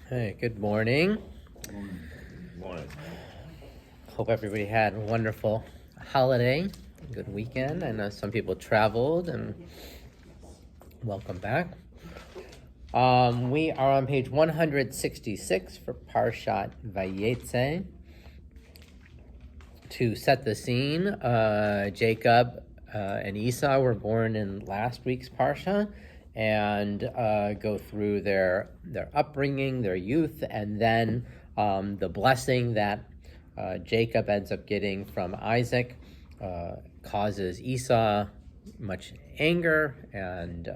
Hey, good morning. Morning. Hope everybody had a wonderful holiday, good weekend. I know some people traveled, and welcome back. We are on page 166 for Parshat Vayeitzei. To set the scene, Jacob and Esau were born in last week's Parsha, and go through their upbringing, their youth, and then the blessing that Jacob ends up getting from Isaac causes Esau much anger and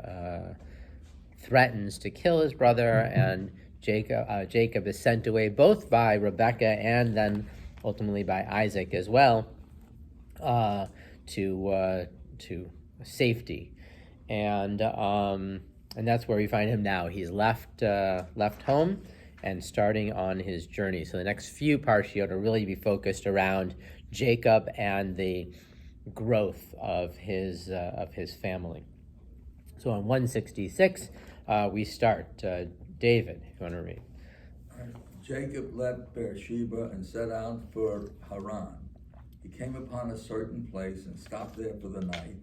threatens to kill his brother, and Jacob is sent away both by Rebekah and then ultimately by Isaac as well to safety, and that's where we find him now. He's left home and starting on his journey. So the next few parshiot will really be focused around Jacob and the growth of his family. So on 166, we start. David, if you want to read. Jacob left Beersheba and set out for Haran. He came upon a certain place and stopped there for the night.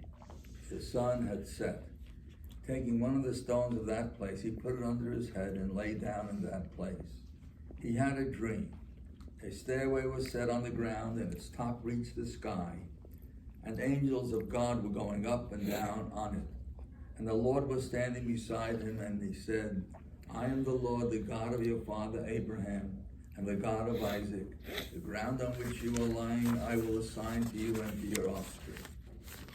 The sun had set. Taking one of the stones of that place, he put it under his head and lay down in that place. He had a dream. A stairway was set on the ground, and its top reached the sky, and angels of God were going up and down on it. And the Lord was standing beside him, and he said, I am the Lord, the God of your father Abraham, and the God of Isaac. The ground on which you are lying I will assign to you and to your offspring.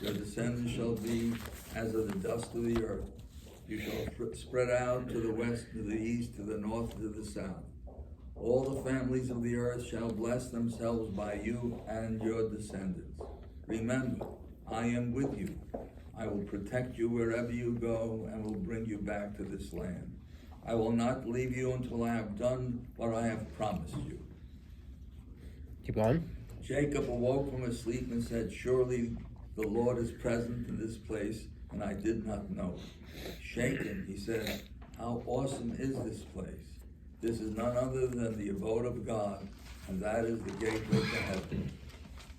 Your descendants shall be as of the dust of the earth. You shall spread out to the west, to the east, to the north, to the south. All the families of the earth shall bless themselves by you and your descendants. Remember, I am with you. I will protect you wherever you go and will bring you back to this land. I will not leave you until I have done what I have promised you. Keep going. Jacob awoke from his sleep and said, Surely the Lord is present in this place, and I did not know. Shaken, he said, How awesome is this place? This is none other than the abode of God, and that is the gateway to heaven.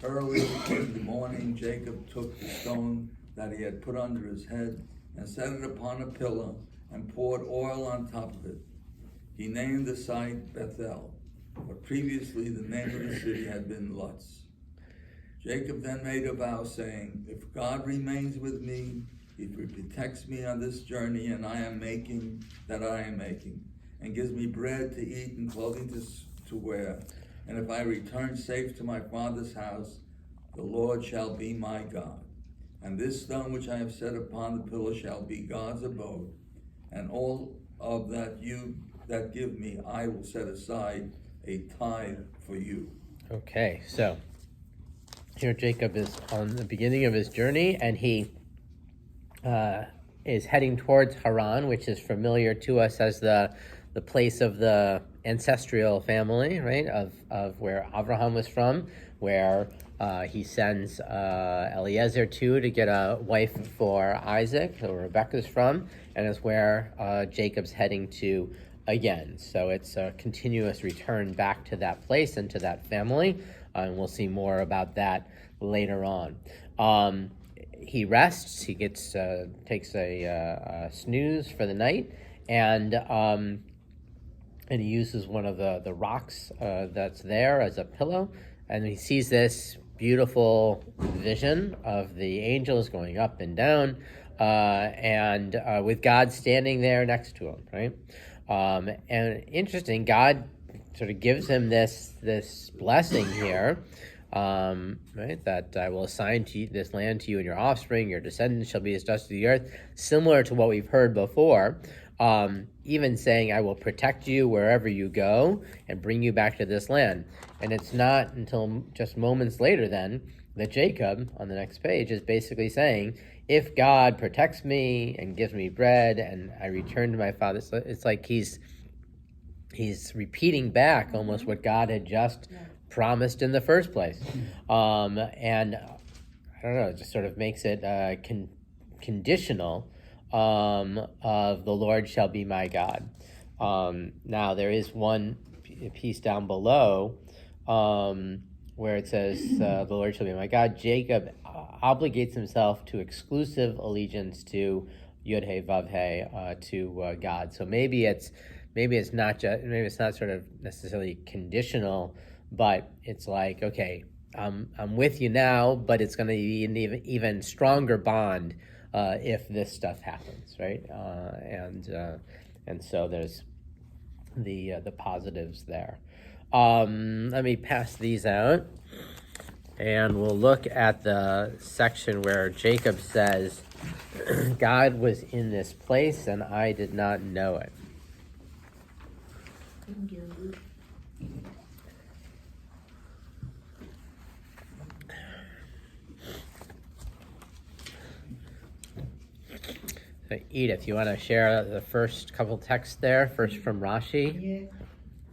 Early in the morning, Jacob took the stone that he had put under his head and set it upon a pillar and poured oil on top of it. He named the site Bethel, but previously the name of the city had been Luz. Jacob then made a vow, saying, If God remains with me, if he protects me on this journey I am making, and gives me bread to eat and clothing to wear, and if I return safe to my father's house, the Lord shall be my God. And this stone which I have set upon the pillar shall be God's abode, and all of that you that give me I will set aside a tithe for you. Okay, so here Jacob is on the beginning of his journey, and he is heading towards Haran, which is familiar to us as the place of the ancestral family, right, of where Abraham was from, where he sends Eliezer to get a wife for Isaac, who Rebekah's from, and is where Jacob's heading to again. So it's a continuous return back to that place and to that family, and we'll see more about that later on. He rests. He takes a snooze for the night, and he uses one of the rocks that's there as a pillow, and he sees this beautiful vision of the angels going up and down, and with God standing there next to him, right? And interesting, God sort of gives him this blessing here, right? That I will assign to you this land to you and your offspring. Your descendants shall be as dust of the earth, similar to what we've heard before. Even saying, I will protect you wherever you go and bring you back to this land. And it's not until just moments later then that Jacob, on the next page, is basically saying, if God protects me and gives me bread and I return to my father, so it's like he's repeating back almost what God had just promised in the first place. And I don't know, it just sort of makes it conditional of the Lord shall be my God. Now there is one piece down below where it says, the Lord shall be my God. Jacob obligates himself to exclusive allegiance to Yud-He Vav-He, to God. So maybe it's not sort of necessarily conditional, but it's like, okay, I'm with you now, but it's going to be an even stronger bond if this stuff happens, right? And so there's the positives there. Let me pass these out, and we'll look at the section where Jacob says, God was in this place and I did not know it. Thank you. So Edith, you want to share the first couple texts there? First from Rashi.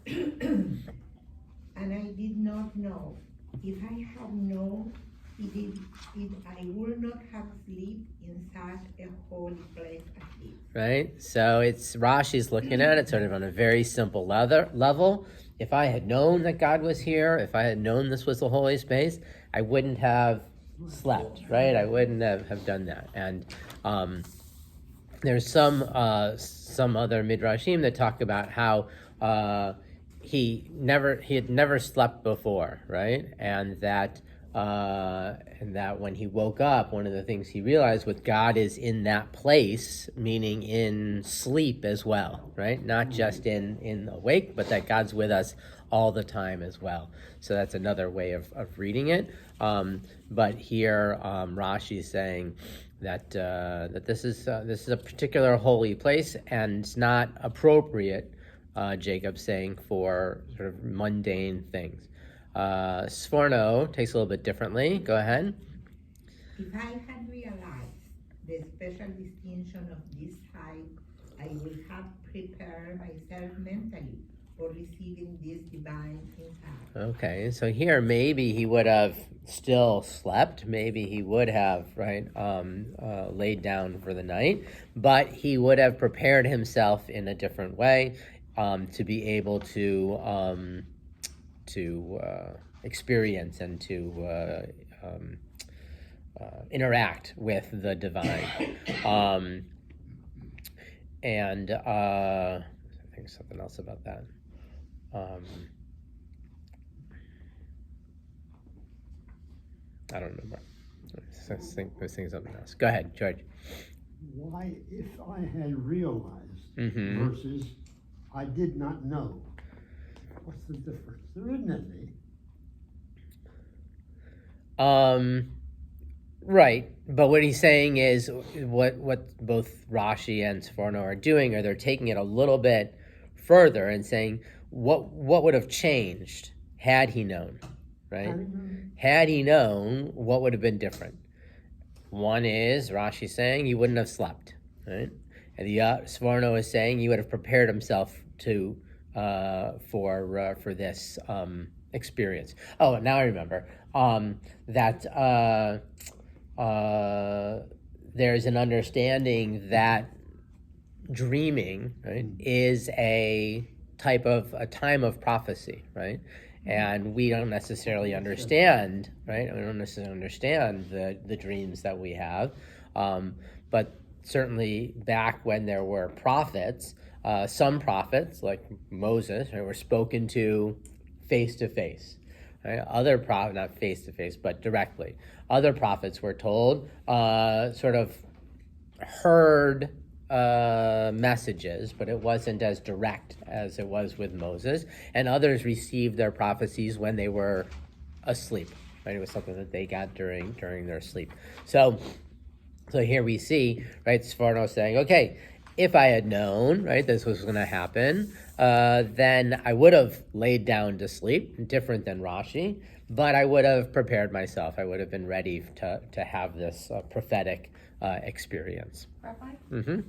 Yeah. And I did not know. If I had known, I would not have slept in such a holy place as this. Right? So it's Rashi's looking at it sort of on a very simple level. If I had known that God was here, if I had known this was the holy space, I wouldn't have slept, right? I wouldn't have done that. And there's some other midrashim that talk about how he had never slept before, right? And that when he woke up, one of the things he realized was God is in that place, meaning in sleep as well, right? Not just in awake, but that God's with us all the time as well. So that's another way of reading it. But here Rashi is saying that this is a particular holy place, and it's not appropriate, Jacob's saying, for sort of mundane things. Sforno takes a little bit differently. Go ahead. If I had realized the special distinction of this type, I would have prepared myself mentally for receiving this divine impact. Okay, so here maybe he would have still slept. Maybe he would have laid down for the night, but he would have prepared himself in a different way to be able to experience and to interact with the divine. And I think something else about that. I don't remember. I was thinking something else. Go ahead, George. Why, if I had realized Mm-hmm. versus I did not know, what's the difference? There isn't any. Right, but what he's saying is what both Rashi and Sforno are doing, are they're taking it a little bit further and saying what would have changed had he known, right? Had he known, what would have been different? One is Rashi saying he wouldn't have slept, right? And the Sforno is saying he would have prepared himself to for this experience. Oh, now I remember that there's an understanding that dreaming, right, is a time of prophecy, right? And we don't necessarily understand, right? We don't necessarily understand the dreams that we have, but certainly back when there were prophets, some prophets like Moses, right, were spoken to face. Right? Other prophets, not face to face, but directly. Other prophets were told, sort of heard messages, but it wasn't as direct as it was with Moses. And others received their prophecies when they were asleep. Right? It was something that they got during their sleep. So here we see, right, Sforno saying, okay, if I had known, right, this was going to happen, then I would have laid down to sleep, different than Rashi, but I would have prepared myself. I would have been ready to have this prophetic experience. Rabbi? Mm-hmm.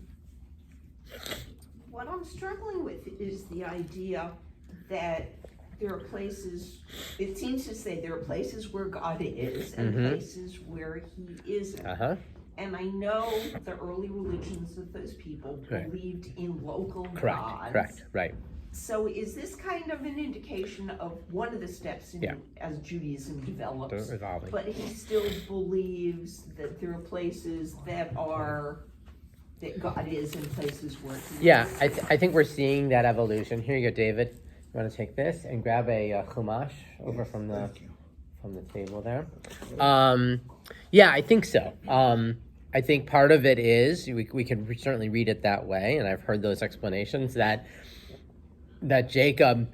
What I'm struggling with is the idea that there are places, it seems to say there are places where God is and Mm-hmm. places where he isn't. Uh-huh. And I know the early religions of those people Right. believed in local Correct, gods. correct, right. So is this kind of an indication of one of the steps in, Yeah. as Judaism develops? They're evolving. But he still believes that there are places that God is and places where he Yeah, is. I think we're seeing that evolution. Here you go, David. You want to take this and grab a chumash over from the table there? Yeah, I think so. I think part of it is we can certainly read it that way, and I've heard those explanations that Jacob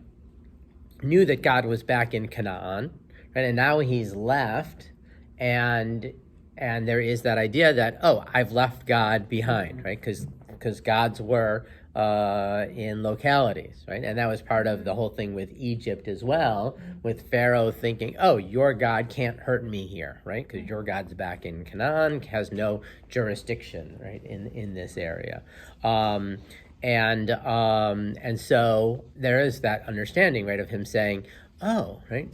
knew that God was back in Canaan, right? And now he's left, and there is that idea that, oh, I've left God behind, right? Because gods were in localities, right? And that was part of the whole thing with Egypt as well, with Pharaoh thinking, oh, your God can't hurt me here, right? Because your God's back in Canaan, has no jurisdiction, right, in this area. And so there is that understanding, right, of him saying, oh, right,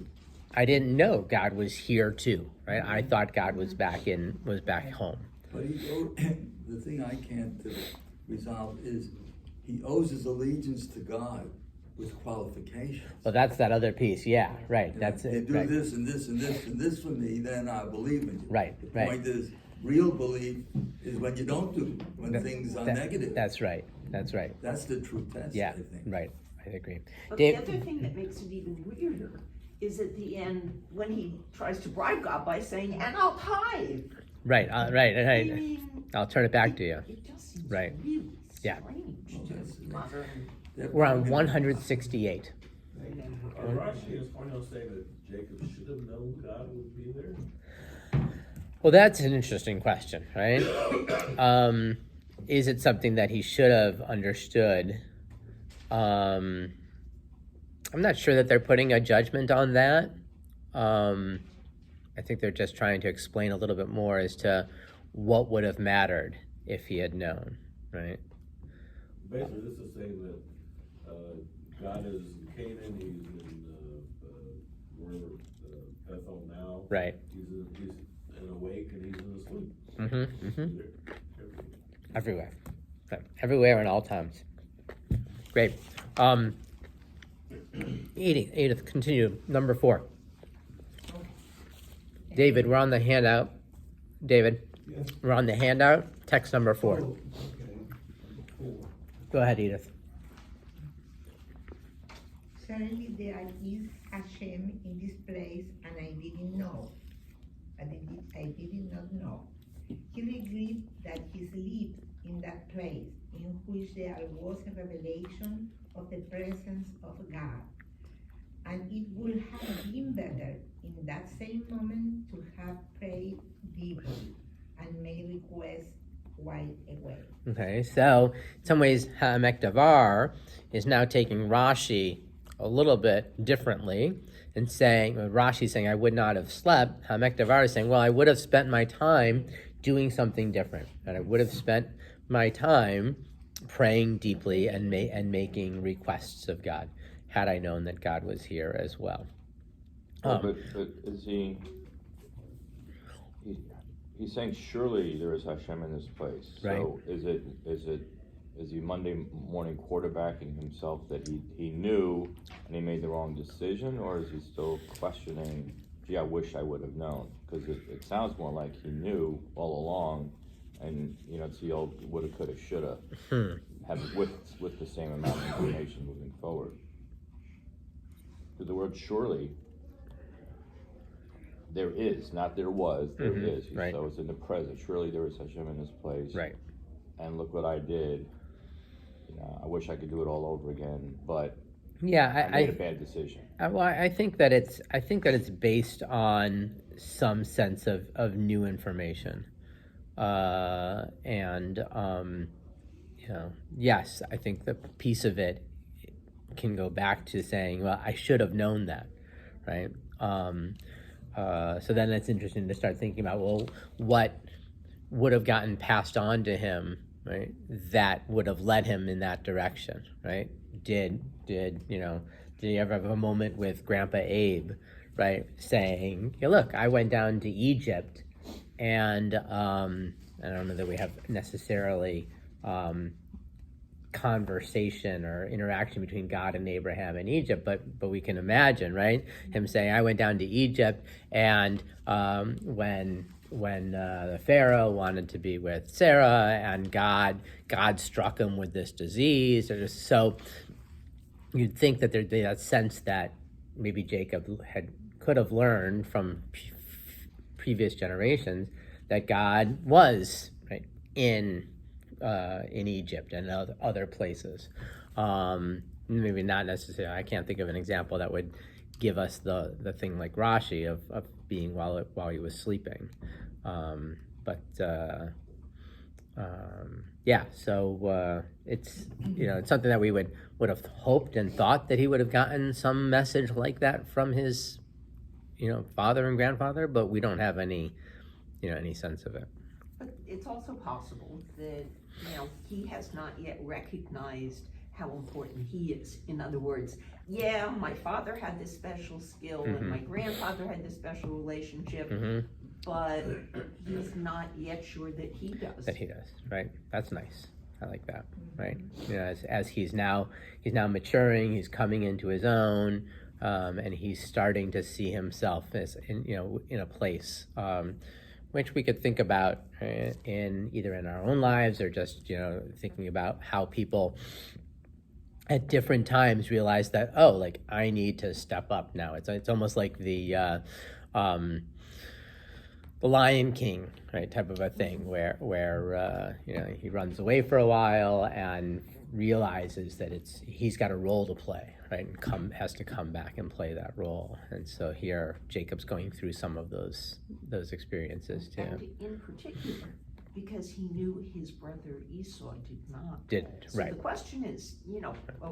I didn't know God was here too, right? I thought God was back home. But the thing I can't resolve is he owes his allegiance to God with qualifications. Well, that's that other piece. Yeah, right. You know, That's you it. do Right. this and this and this and this for me, then I believe in you. Right, The right. point is, real belief is when you don't do, when things are negative. That's right. That's right. That's the true test, Yeah, I think. right. I agree. But Dave, the other thing that makes it even weirder is at the end when he tries to bribe God by saying, and I'll tithe. right, right. I mean, I'll turn it back to you. It just seems Right. really Yeah. strange Well, that's- to modern. We're on 168. Rashi is point of saying that Jacob should have known God would be there. Well, that's an interesting question, right? Is it something that he should have understood? I'm not sure that they're putting a judgment on that. I think they're just trying to explain a little bit more as to what would have mattered if he had known, right? Basically, this is saying that God is in Canaan, he's in Bethel now. Right. He's in awake and he's in asleep. Mm-hmm. Mm-hmm. Everything. Everywhere and all times. Great. Edith, continue. Number 4. David, we're on the handout. David, Yes. we're on the handout. Text number 4. Oh, okay. Go ahead, Edith. Certainly there is Hashem in this place, and I didn't know. I did not know. He agreed that he lived in that place in which there was a revelation of the presence of God. And it would have been better in that same moment to have prayed deeply and made requests right away. Okay, so in some ways, Ha'amek Davar is now taking Rashi a little bit differently and saying, Rashi saying, I would not have slept. Ha'amek Davar is saying, well, I would have spent my time doing something different. And I would have spent my time praying deeply and making requests of God, had I known that God was here as well. But is he's saying surely there is Hashem in this place. Right. So is he Monday morning quarterbacking himself that he knew and he made the wrong decision, or is he still questioning, gee, I wish I would have known? Because it sounds more like he knew all along, and it's the old woulda, coulda, shoulda, have with the same amount of information moving forward. Because the word surely, there is, not there was, there is. Right. So it's in the present. Surely there is Hashem in this place. Right. And look what I did. I wish I could do it all over again, but Yeah, I made a bad decision. Well, I think that it's based on some sense of new information, yes, I think the piece of it can go back to saying, well, I should have known that, right? So then it's interesting to start thinking about, well, what would have gotten passed on to him, right? That would have led him in that direction, right? Did he ever have a moment with Grandpa Abe, right? Saying, hey, look, I went down to Egypt and I don't know that we have necessarily conversation or interaction between God and Abraham in Egypt, but we can imagine, right? Him saying, "I went down to Egypt, and when the Pharaoh wanted to be with Sarah, and God struck him with this disease." Or just, so you'd think that there'd be that sense that maybe Jacob could have learned from previous generations that God was right in Egypt and other places. Maybe not necessarily. I can't think of an example that would give us the thing like Rashi of being while he was sleeping. Yeah, so it's it's something that we would have hoped and thought that he would have gotten some message like that from his father and grandfather, but we don't have any sense of it. But it's also possible that, he has not yet recognized how important he is. In other words, yeah, my father had this special skill and my grandfather had this special relationship, but he's not yet sure that he does. That he does, right? That's nice. I like that, right? As he's now maturing, he's coming into his own, and he's starting to see himself as in a place which we could think about in either in our own lives or just thinking about how people at different times realize that I need to step up now. It's almost like the Lion King, right, type of a thing where he runs away for a while and realizes that he's got a role to play, right, and has to come back and play that role. And so here Jacob's going through some of those experiences too. And in particular, because he knew his brother Esau didn't. Didn't, right. So the question is,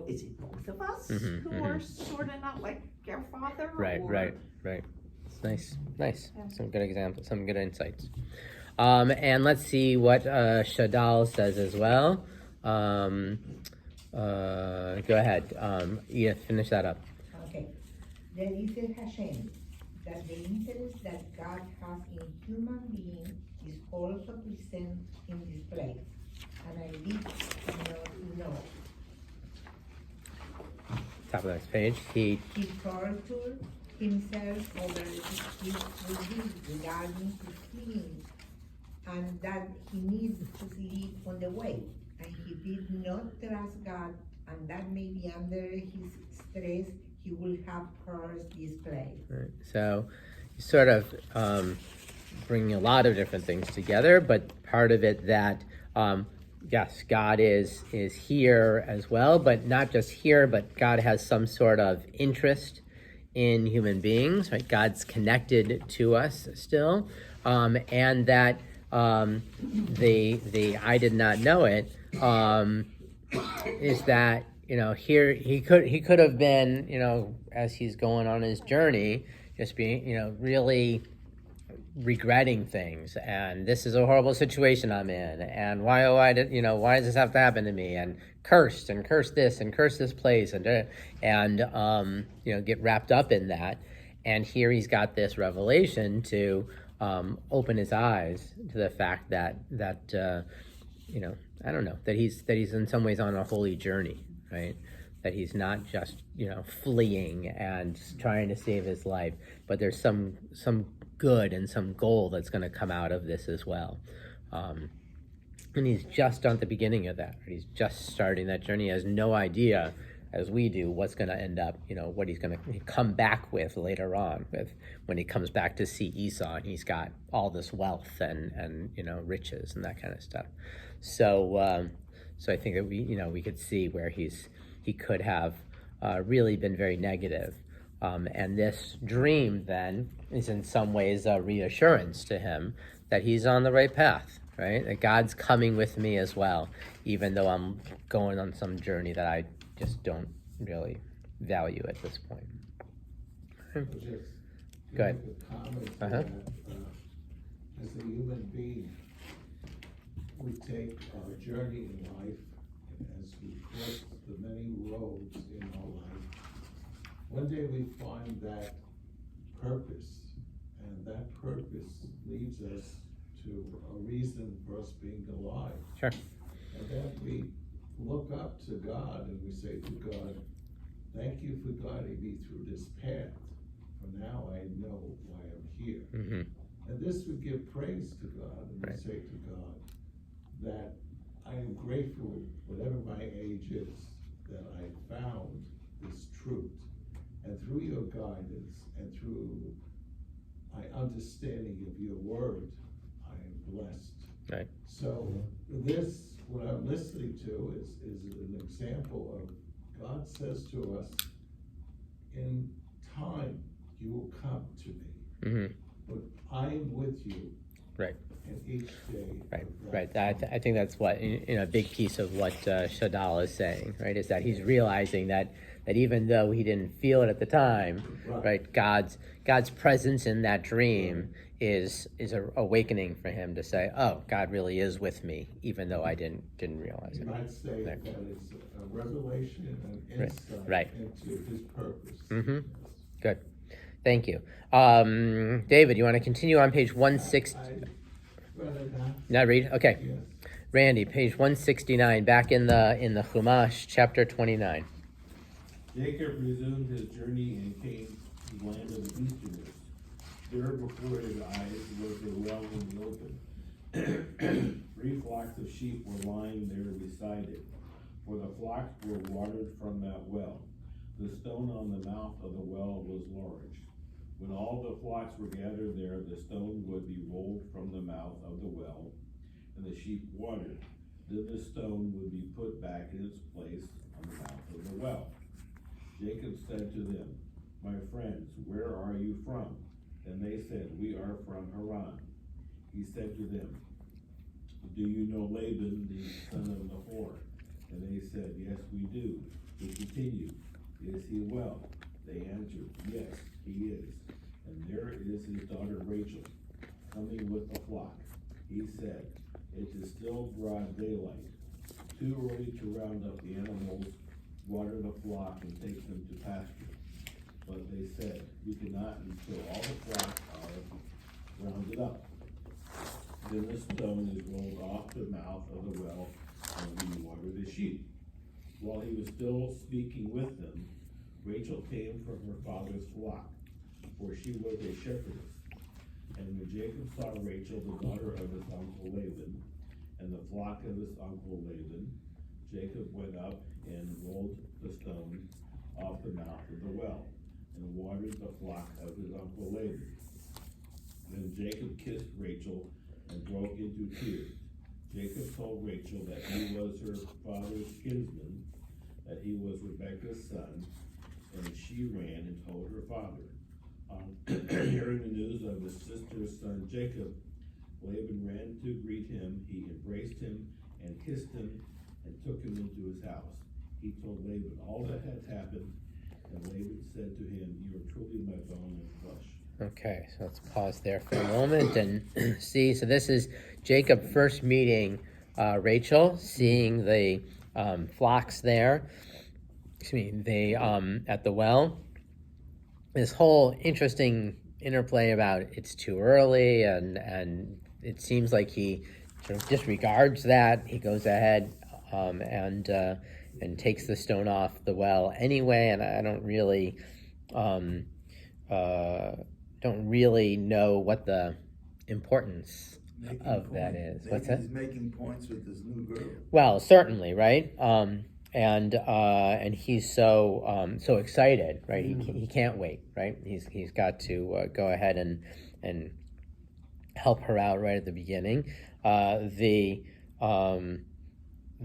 is it both of us who are sort of not like our father? Right. It's nice. Yeah. Some good examples, some good insights. And let's see what Shadal says as well. Go ahead. Edith, finish that up. Okay. There is a Hashem, that the interest that God has in human being is also present in this place. And I did not know. Top of the next page. He tortured himself over his belief regarding his feelings, and that he needs to sleep on the way. And he did not trust God, and that maybe under his stress he will have cursed this place. Right. So you sort of bringing a lot of different things together, but part of it that yes, God is here as well, but not just here, but God has some sort of interest in human beings, right? God's connected to us still, and that the I did not know it is that here he could have been as he's going on his journey just being really regretting things, and this is a horrible situation I'm in, and why does this have to happen to me, and curse this and curse this place, and get wrapped up in that. And here he's got this revelation to open his eyes to the fact that I don't know, that he's in some ways on a holy journey, right? That he's not just fleeing and trying to save his life, but there's some good and some goal that's going to come out of this as well. And he's just at the beginning of that. He's just starting that journey. He has no idea, as we do, what's going to end up, what he's going to come back with later on, when he comes back to see Esau, and he's got all this wealth and riches and that kind of stuff. So I think that we could see where he could have really been very negative. And this dream then is in some ways a reassurance to him that he's on the right path, right? That God's coming with me as well, even though I'm going on some journey that I just don't really value at this point. Go ahead. As a human being, we take our journey in life as we cross the many roads in our life. One day we find that purpose, and that purpose leads us to a reason for us being alive. Sure. And then we look up to God and we say to God, thank you for guiding me through this path. For now I know why I'm here. Mm-hmm. And this would give praise to God, and Right. we say to God that I am grateful, whatever my age is, that I found this truth. And through your guidance and through my understanding of your word, I am blessed. Right. So this, what I'm listening to is an example of God says to us, in time you will come to me, Mm-hmm. but I'm with you. Right. And each day. Right, of right. that I think that's what, a big piece of what Shadal is saying, right? Is that he's realizing that even though he didn't feel it at the time, right, God's presence in that dream is a awakening for him to say, oh, God really is with me, even though I didn't realize You it. might say Right. that it's a revelation and Right. insight Right. into his purpose. Mm-hmm. Yes. Good. Thank you. David, you want to continue on page 160? I'd rather not. Not read? Okay. Yes. Randy, page 169, back in the Chumash, chapter 29. Jacob resumed his journey and came to the land of the Easterners. There before his eyes was a well in the open. 3 flocks of sheep were lying there beside it, for the flocks were watered from that well. The stone on the mouth of the well was large. When all the flocks were gathered there, the stone would be rolled from the mouth of the well, and the sheep watered. Then the stone would be put back in its place on the mouth of the well. Jacob said to them, my friends, where are you from? And they said, we are from Haran. He said to them, do you know Laban, the son of Nahor? And they said, yes, we do. He continued, is he well? They answered, yes, he is. And there is his daughter Rachel, coming with the flock. He said, it is still broad daylight, too early to round up the animals, water the flock, and take them to pasture. But they said, we cannot until all the flocks are rounded up. Then the stone is rolled off the mouth of the well, and we water the sheep. While he was still speaking with them, Rachel came from her father's flock, for she was a shepherdess. And when Jacob saw Rachel, the daughter of his uncle Laban, and the flock of his uncle Laban, Jacob went up and rolled the stone off the mouth of the well, and watered the flock of his uncle Laban. Then Jacob kissed Rachel and broke into tears. Jacob told Rachel that he was her father's kinsman, that he was Rebekah's son, and she ran and told her father. On hearing the news of his sister's son Jacob, Laban ran to greet him. He embraced him and kissed him and took him into his house. He told Laban all that had happened, and Laban said to him, you are truly my bone and flesh. Okay, so let's pause there for a moment and see. So this is Jacob first meeting Rachel, seeing the flocks there. Excuse me, they at the well. This whole interesting interplay about it's too early, and it seems like he sort of disregards that. He goes ahead and takes the stone off the well anyway, and I don't really know what the importance of that is. What's that? He's making points with this new girl. Well, certainly, right? And he's so excited, right? He can't wait, right? He's got to go ahead and help her out right at the beginning.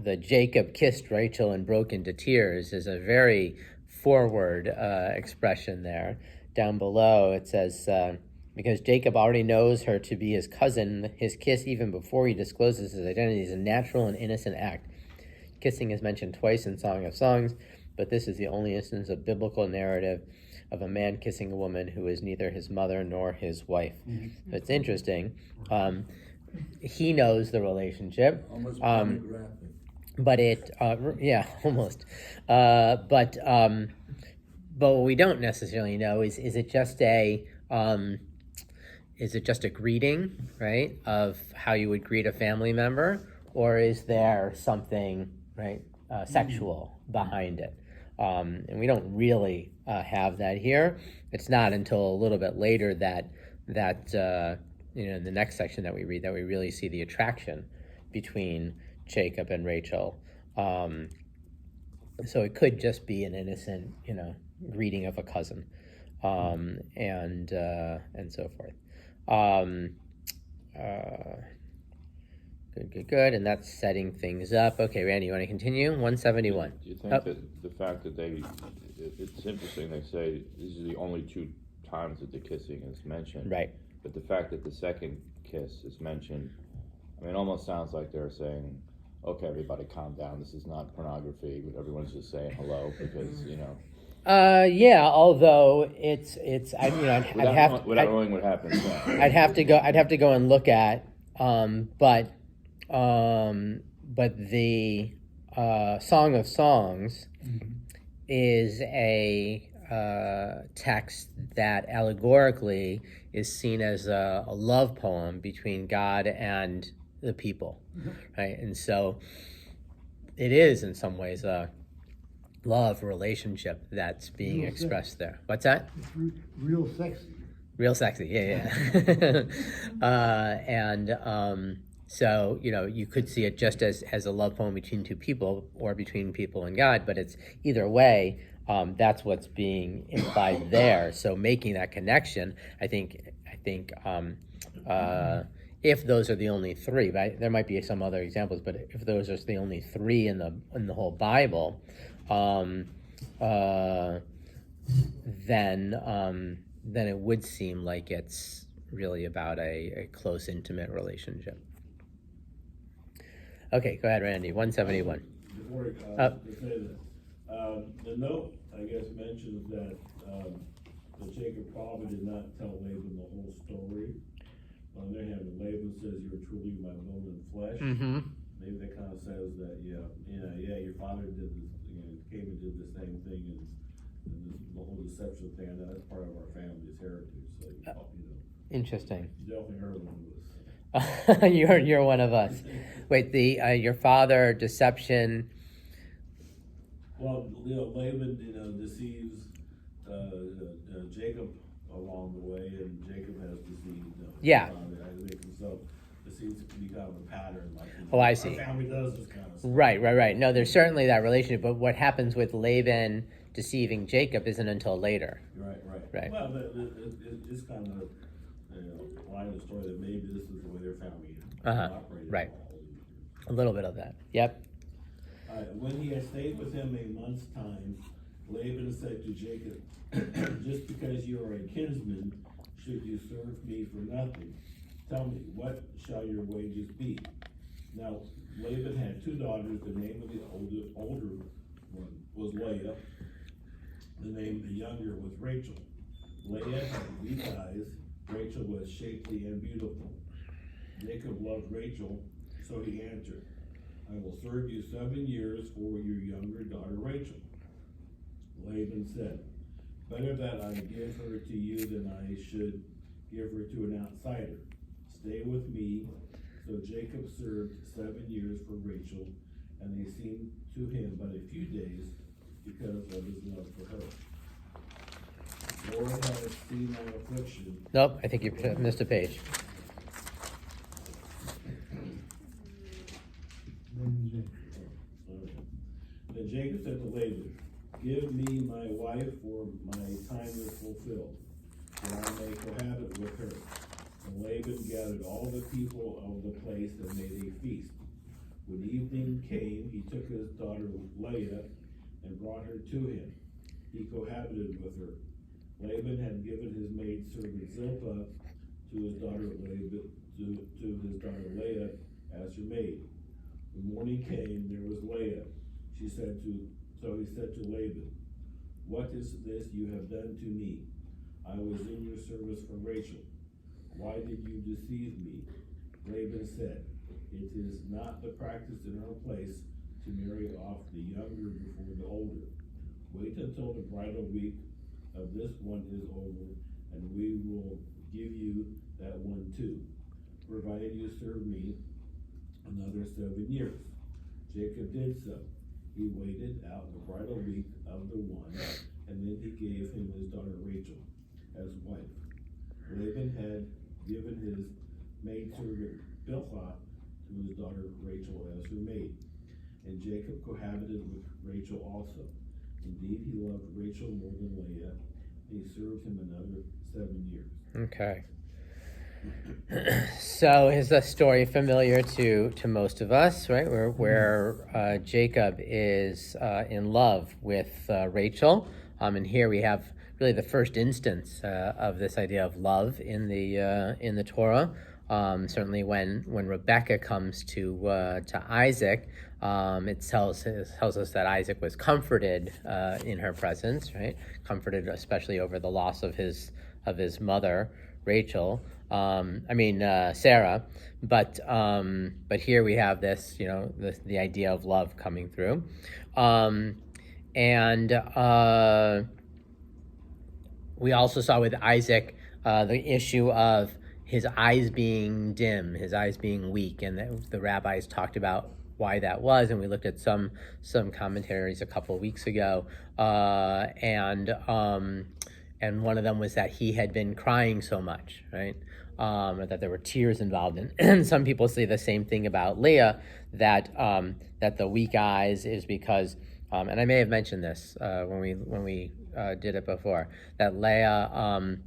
The Jacob kissed Rachel and broke into tears is a very forward expression there. Down below it says, because Jacob already knows her to be his cousin, his kiss even before he discloses his identity is a natural and innocent act. Kissing is mentioned twice in Song of Songs, but this is the only instance of biblical narrative of a man kissing a woman who is neither his mother nor his wife. So it's interesting. He knows the relationship. Almost pornographic. But it, yeah, almost. But what we don't necessarily know is it just is it just a greeting, right, of how you would greet a family member, or is there something, right, sexual behind it? And we don't really have that here. It's not until a little bit later that in the next section that we read that we really see the attraction between Jacob and Rachel. So it could just be an innocent, greeting of a cousin, and so forth. Good. And that's setting things up. Okay, Randy, you want to continue? 171. Do you think that the fact that it's interesting, they say these are the only 2 times that the kissing is mentioned. Right. But the fact that the second kiss is mentioned, I mean, it almost sounds like they're saying, okay, everybody calm down. This is not pornography, but everyone's just saying hello because, Yeah, although it's I'd without knowing what happens next. I'd have to go and look at, but the Song of Songs is a text that allegorically is seen as a love poem between God and the people, right? And so it is in some ways a love relationship that's being Real expressed sex. there. What's that? It's real sexy. Real sexy, yeah. So, you could see it just as a love poem between 2 people or between people and God, but it's either way, that's what's being implied there. So making that connection, I think if those are the only 3, right? There might be some other examples, but if those are the only 3 in the whole Bible, then it would seem like it's really about a close, intimate relationship. Okay, go ahead, Randy. 171. Before to say this, the note, I guess, mentions that Jacob probably did not tell Laban the whole story. On the other hand, when Laban says, "You're truly my bone and flesh," maybe that kind of says that, your father did this, came and did the same thing, and the whole deception thing. I know that's part of our family's heritage. So Interesting. you definitely heard one of this. You're one of us. Wait, your father deception. Well, Laban, deceives Jacob along the way, and Jacob has deceived. Yeah. So it seems to be kind of a pattern. Like, Oh, I see. Our family does this kind of stuff. Right. No, there's certainly that relationship, but what happens with Laban deceiving Jacob isn't until later. Right. Well, it's kind of line of the story that maybe this is the way their family operated. Right. A little bit of that. Yep. When he had stayed with him a month's time, Laban said to Jacob, "Just because you are a kinsman, should you serve me for nothing? Tell me, what shall your wages be?" Now, Laban had 2 daughters. The name of the older one was Leah. The name of the younger was Rachel. Leah had weak eyes. Rachel was shapely and beautiful. Jacob loved Rachel, so he answered, "I will serve you 7 years for your younger daughter Rachel." Laban said, "Better that I give her to you than I should give her to an outsider. Stay with me." So Jacob served 7 years for Rachel, and they seemed to him but a few days because of his love for her. "Lord has seen my affliction." Nope, I think you missed a page. Then Jacob said to Laban, "Give me my wife, for my time is fulfilled, that I may cohabit with her." And Laban gathered all the people of the place and made a feast. When evening came, he took his daughter Leah and brought her to him. He cohabited with her. Laban had given his maidservant Zilpah to his daughter Leah as her maid. When morning came, there was Leah. So he said to Laban, "What is this you have done to me? I was in your service for Rachel. Why did you deceive me?" Laban said, "It is not the practice in our place to marry off the younger before the older. Wait until the bridal week of this one is over, and we will give you that one too, provided you serve me another 7 years. Jacob did so. He waited out the bridal week of the one, and then he gave him his daughter Rachel as wife. Laban had given his maidservant Bilhah to his daughter Rachel as her maid, and Jacob cohabited with Rachel also. Indeed, he loved Rachel more than Leah, and he served him another 7 years. Okay. So is a story familiar to most of us, right? Where Jacob is in love with Rachel, and here we have really the first instance of this idea of love in the Torah. Certainly, when Rebecca comes to Isaac, it tells us that Isaac was comforted in her presence, right? Comforted especially over the loss of his mother Rachel. Sarah. But here we have this, the idea of love coming through, and we also saw with Isaac the issue of his eyes being dim, his eyes being weak, and the rabbis talked about why that was, and we looked at some commentaries a couple of weeks ago, and one of them was that he had been crying so much, right? Or that there were tears involved in. And some people say the same thing about Leah, that the weak eyes is because, and I may have mentioned this when we did it before, that Leah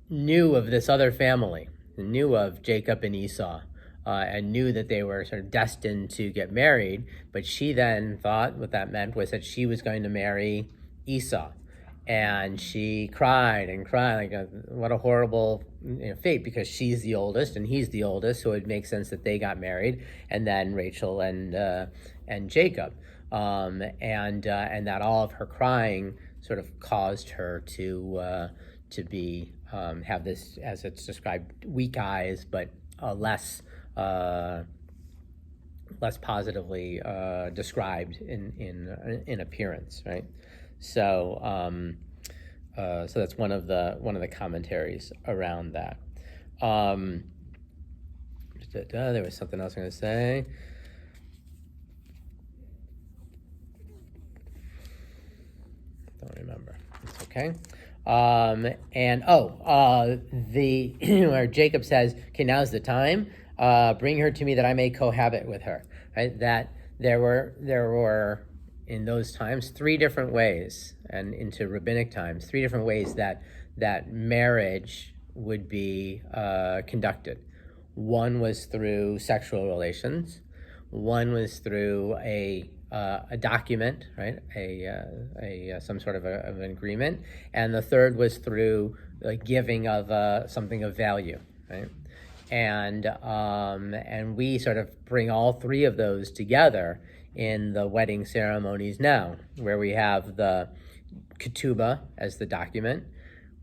knew of this other family, knew of Jacob and Esau, and knew that they were sort of destined to get married, but she then thought what that meant was that she was going to marry Esau. And she cried and cried, like, what a horrible fate, because she's the oldest and he's the oldest, so it makes sense that they got married, and then Rachel and Jacob, and that all of her crying sort of caused her to be have this, as it's described, weak eyes, but less positively described in appearance, right? So that's one of the commentaries around that. There was something else I was going to say. Don't remember. It's okay. Where Jacob says, "Okay, now's the time. Bring her to me that I may cohabit with her." Right? That there were in those times 3 different ways, and into rabbinic times 3 different ways that marriage would be conducted. One was through sexual relations. One was through a document, right? Some sort of an agreement, and the third was through the giving of something of value, right? And we sort of bring all 3 of those together in the wedding ceremonies now, where we have the ketubah as the document,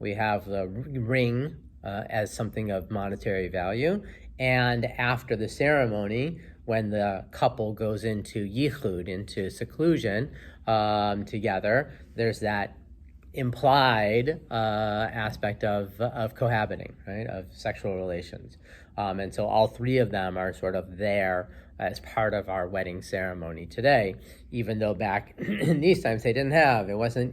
we have the ring as something of monetary value, and after the ceremony, when the couple goes into yichud, into seclusion together, there's that implied aspect of cohabiting, right, of sexual relations. And so all 3 of them are sort of there as part of our wedding ceremony today, even though back in these times they didn't have. It wasn't,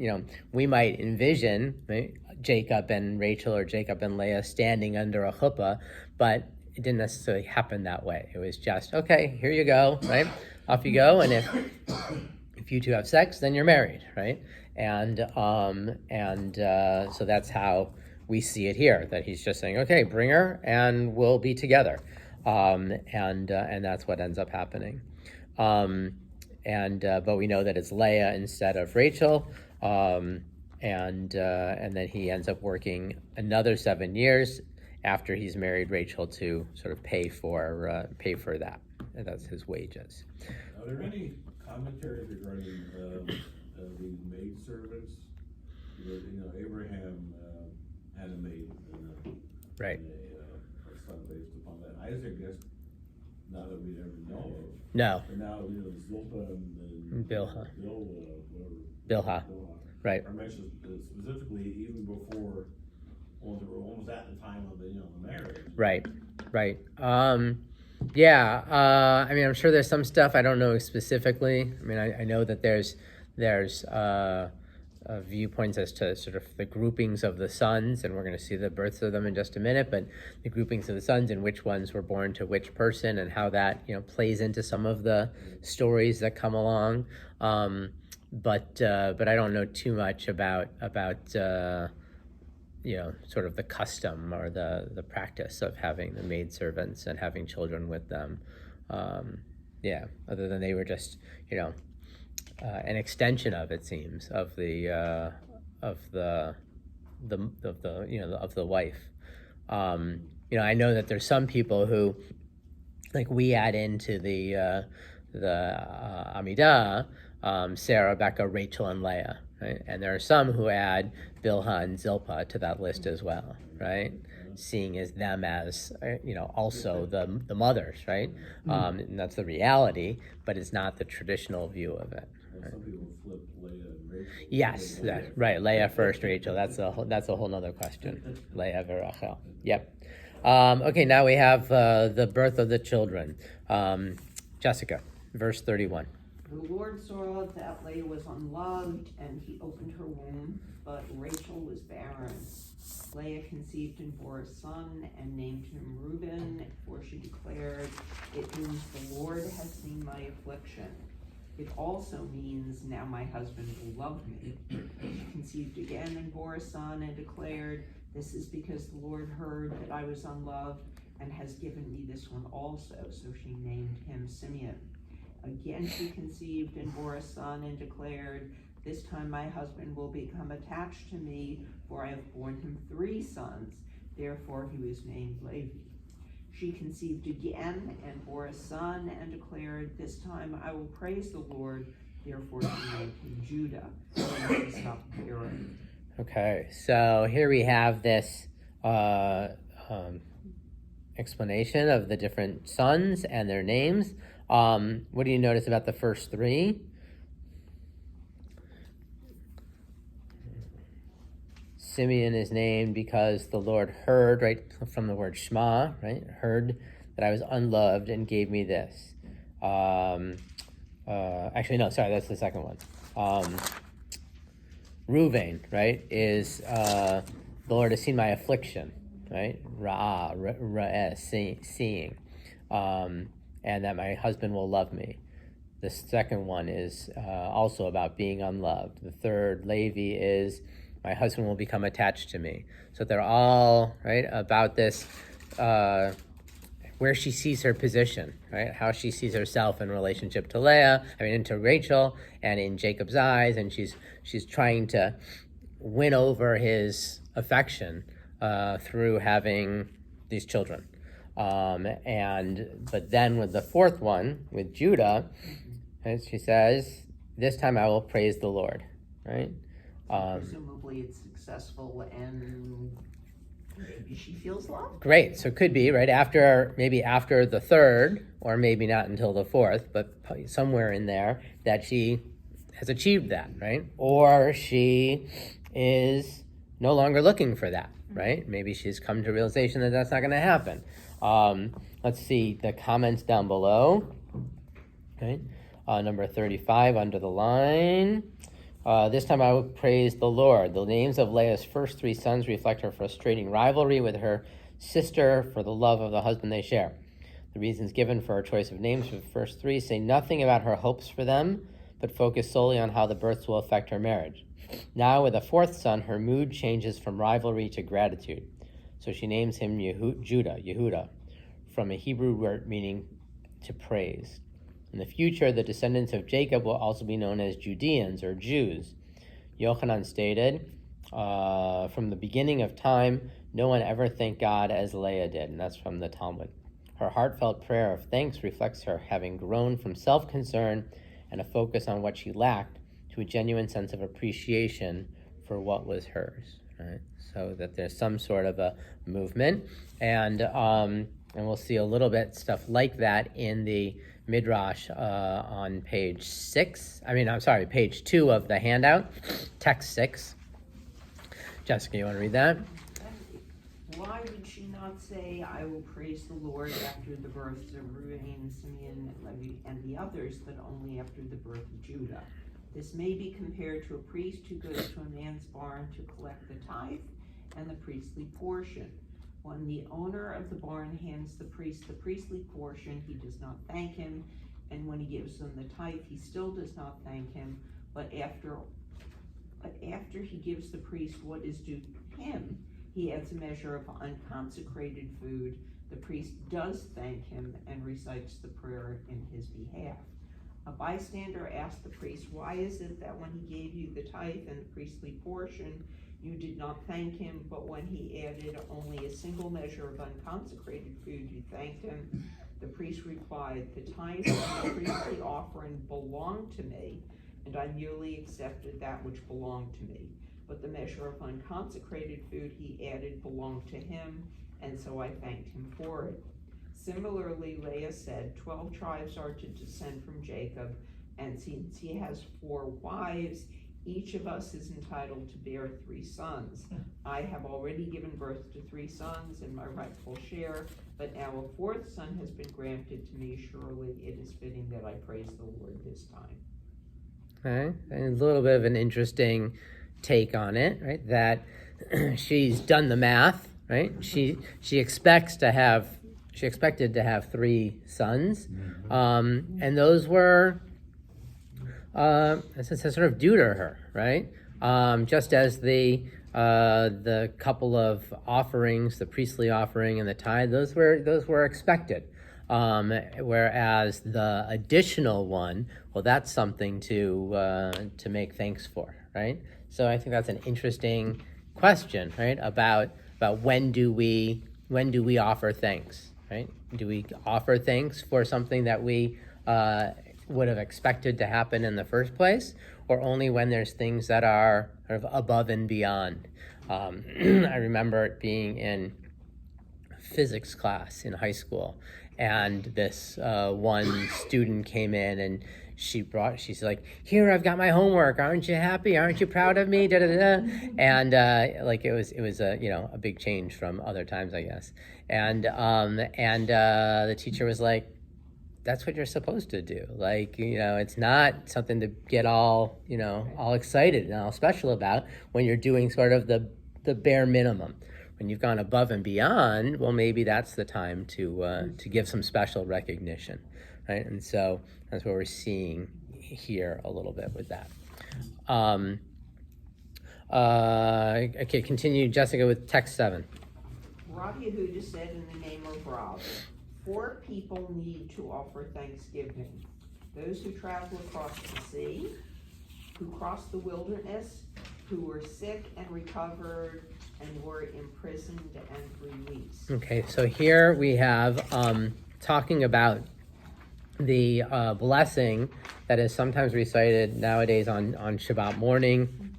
we might envision, right, Jacob and Rachel or Jacob and Leah standing under a chuppah, but it didn't necessarily happen that way. It was just, okay, here you go, right? Off you go, and if you two have sex, then you're married, right? And so that's how we see it here, that he's just saying, okay, bring her and we'll be together. And that's what ends up happening. But we know that it's Leah instead of Rachel. And then he ends up working another 7 years after he's married Rachel to sort of pay for that. And that's his wages. Are there any commentaries regarding these maidservants? Abraham had a maid, Right. And a son based upon that. Isaac, guess, not that we ever know of. No. But now, Zilpah and Bilhah. Whatever. Bilhah. Right. Are mentioned specifically even before Well, they were almost at the time of the, the marriage. Right. Yeah. I mean, I'm sure there's some stuff I don't know specifically. I mean, I know that there's viewpoints as to sort of the groupings of the sons, and we're going to see the births of them in just a minute. But the groupings of the sons and which ones were born to which person, and how that plays into some of the stories that come along. But I don't know too much about sort of the custom or the practice of having the maidservants and having children with them. Other than they were just, an extension of, it seems, of the wife. I know that there's some people who, like, we add into the Amidah, Sarah, Rebecca, Rachel, and Leah, right? And there are some who add Bilhah and Zilpah to that list as well, right? Seeing as them as, also the mothers, right? And that's the reality, but it's not the traditional view of it. Right? Some people flip Leah and Rachel. Yes, right. Leah first, Rachel. That's a whole nother question. Leah Rachel. Yep. Okay, now we have the birth of the children. Jessica, verse 31. The Lord saw that Leah was unloved, and he opened her womb, but Rachel was barren. Leah conceived and bore a son, and named him Reuben, for she declared, "It means the Lord has seen my affliction. It also means now my husband will love me." She conceived again and bore a son, and declared, "This is because the Lord heard that I was unloved, and has given me this one also." So she named him Simeon. Again she conceived and bore a son, and declared, "This time my husband will become attached to me, for I have borne him 3 sons." Therefore he was named Levi. She conceived again and bore a son, and declared, "This time I will praise the Lord." Therefore she named him Judah. And she stopped bearing. Okay, so here we have this explanation of the different sons and their names. What do you notice about the first 3? Simeon is named because the Lord heard, right, from the word Shema, right, heard that I was unloved and gave me this. Actually, no, sorry, that's the second one. Reuven, right, is the Lord has seen my affliction, right, ra'ah, seeing, and that my husband will love me. The second one is also about being unloved. The third, Levi, is my husband will become attached to me. So they're all, right, about this, where she sees her position, right, how she sees herself in relationship to Leah, into Rachel, and in Jacob's eyes, and she's trying to win over his affection through having these children. But then with the fourth one, with Judah, right, she says, "This time I will praise the Lord," right? Presumably it's successful, and maybe she feels loved. Great, so it could be, right, maybe after the third, or maybe not until the fourth, but somewhere in there, that she has achieved that, right? Or she is no longer looking for that, right? Maybe she's come to realization that that's not going to happen. Let's see the comments down below. Okay, number 35 under the line. This time I will praise the Lord. The names of Leah's first 3 sons reflect her frustrating rivalry with her sister for the love of the husband they share. The reasons given for her choice of names for the first 3 say nothing about her hopes for them, but focus solely on how the births will affect her marriage. Now, with a 4th son, her mood changes from rivalry to gratitude. So she names him Yehuda, from a Hebrew word meaning to praise. In the future, the descendants of Jacob will also be known as Judeans or Jews. Yochanan stated, from the beginning of time, no one ever thanked God as Leah did, and that's from the Talmud. Her heartfelt prayer of thanks reflects her having grown from self-concern and a focus on what she lacked to a genuine sense of appreciation for what was hers. Right? So that there's some sort of a movement, and we'll see a little bit stuff like that in the Midrash on page 2 of the handout, text 6. Jessica, you want to read that? Why would she not say, I will praise the Lord after the births of Reuben, Simeon, Levi, and the others, but only after the birth of Judah? This may be compared to a priest who goes to a man's barn to collect the tithe and the priestly portion. When the owner of the barn hands the priest the priestly portion, he does not thank him, and when he gives them the tithe, he still does not thank him, but after he gives the priest what is due to him, he adds a measure of unconsecrated food. The priest does thank him and recites the prayer in his behalf. A bystander asked the priest, why is it that when he gave you the tithe and the priestly portion, you did not thank him, but when he added only a single measure of unconsecrated food, you thanked him? The priest replied, the tithe and the priestly offering belonged to me, and I merely accepted that which belonged to me. But the measure of unconsecrated food he added belonged to him, and so I thanked him for it. Similarly, Leah said, 12 tribes are to descend from Jacob, and since he has 4 wives, each of us is entitled to bear 3 sons. I have already given birth to 3 sons in my rightful share, but now a 4th son has been granted to me. Surely it is fitting that I praise the Lord this time. Okay, and a little bit of an interesting take on it, right? That she's done the math, right? She expected to have 3 sons, and those were it's sort of due to her, right? Just as the couple of offerings, the priestly offering and the tithe, those were expected. Whereas the additional one, well, that's something to make thanks for, right? So I think that's an interesting question, right? About when do we offer thanks, right? Do we offer thanks for something that we would have expected to happen in the first place, or only when there's things that are sort of above and beyond? I remember it being in physics class in high school, and this one student came in and she's like, here, I've got my homework. Aren't you happy? Aren't you proud of me? Da, da, da. And like it was a big change from other times, I guess. And the teacher was like, that's what you're supposed to do. Like, it's not something to get all excited and all special about when you're doing sort of the bare minimum. When you've gone above and beyond, well, maybe that's the time to give some special recognition, right? And so that's what we're seeing here a little bit with that. Okay, continue, Jessica, with text 7. Rav Yehuda said in the name of Rav, 4 people need to offer thanksgiving: those who travel across the sea, who crossed the wilderness, who were sick and recovered, and were imprisoned and released. Okay, so here we have talking about the blessing that is sometimes recited nowadays on Shabbat morning,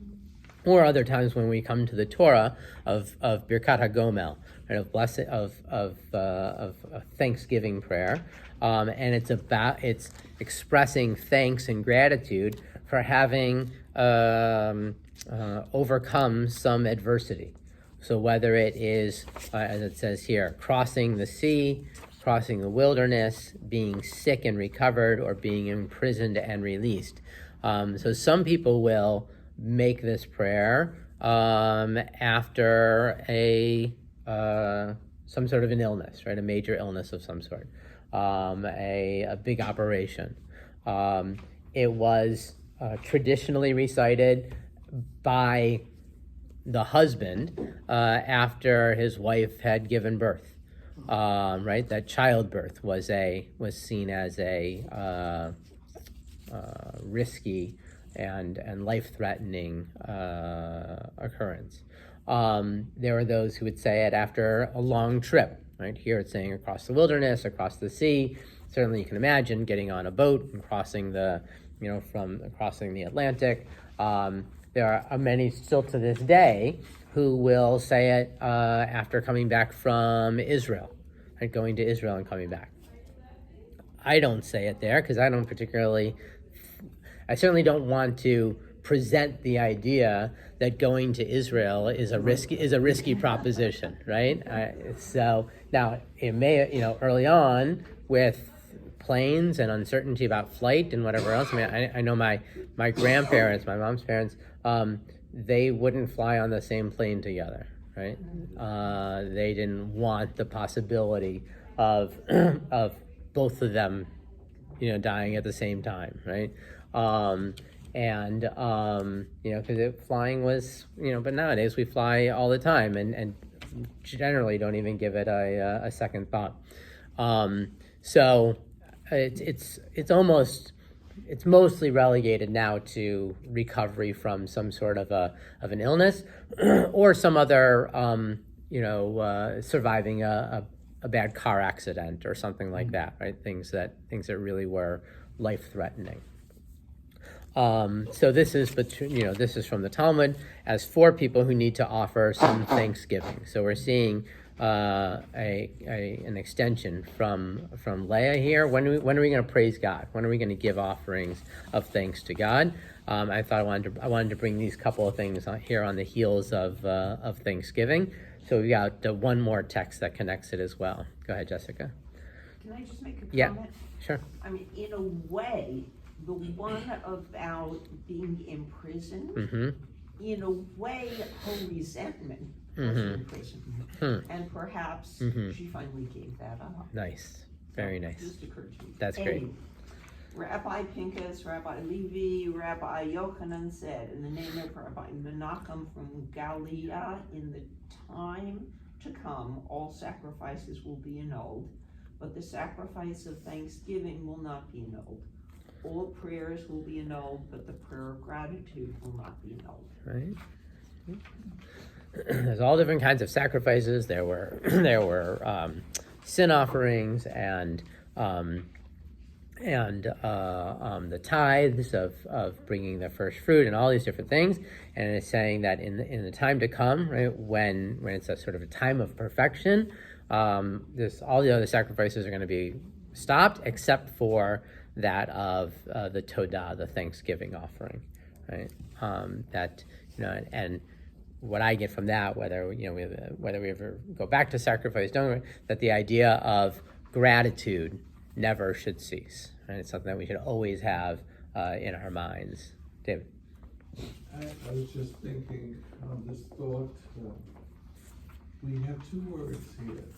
or other times when we come to the Torah of Birkat HaGomel, right, of blessing of Thanksgiving prayer, and it's expressing thanks and gratitude for having overcome some adversity. So whether it is, as it says here, crossing the sea, crossing the wilderness, being sick and recovered, or being imprisoned and released. So some people will make this prayer after some sort of an illness, right? A major illness of some sort, a big operation. It was traditionally recited by the husband after his wife had given birth, right? That childbirth was seen as a risky and life-threatening occurrence. There were those who would say it after a long trip, right? Here it's saying across the wilderness, across the sea. Certainly you can imagine getting on a boat and crossing the Atlantic. There are many still to this day who will say it after coming back from Israel, right? Going to Israel and coming back. I don't say it there because I certainly don't want to present the idea that going to Israel is a risky proposition, right? So now it may, early on with planes and uncertainty about flight and whatever else. I mean, I know my grandparents, my mom's parents, they wouldn't fly on the same plane together, right? They didn't want the possibility of both of them, dying at the same time, right? Because flying was, but nowadays we fly all the time and generally don't even give it a second thought. So it's mostly relegated now to recovery from some sort of an illness or some other, surviving a bad car accident or something like that, right? Things that really were life-threatening. So this is this is from the Talmud as for people who need to offer some thanksgiving. So we're seeing an extension from Leah here. When are we going to praise God? When are we going to give offerings of thanks to God? I thought I wanted to bring these couple of things here on the heels of Thanksgiving. So we got one more text that connects it as well. Go ahead, Jessica. Can I just make a comment? Yeah, sure. I mean, in a way, the one about being imprisoned, Mm-hmm. in a way, her resentment was Mm-hmm. imprisonment. And perhaps she finally gave that up. Nice. Very nice. Just occurred to me. That's great. Rabbi Pinkus, Rabbi Levi, Rabbi Yochanan said, in the name of Rabbi Menachem from Galilee, in the time to come, all sacrifices will be annulled, but the sacrifice of thanksgiving will not be annulled. All prayers will be annulled, but the prayer of gratitude will not be annulled. Right. There's all different kinds of sacrifices. There were sin offerings and the tithes of bringing the first fruit and all these different things. And it's saying that in the time to come, right, when it's a sort of a time of perfection, all the other sacrifices are going to be stopped except for that of the Todah, the Thanksgiving offering, right? And what I get from that, whether we ever go back to sacrifice, that the idea of gratitude never should cease, right? It's something that we should always have in our minds. David? I was just thinking on this thought, we have two words here,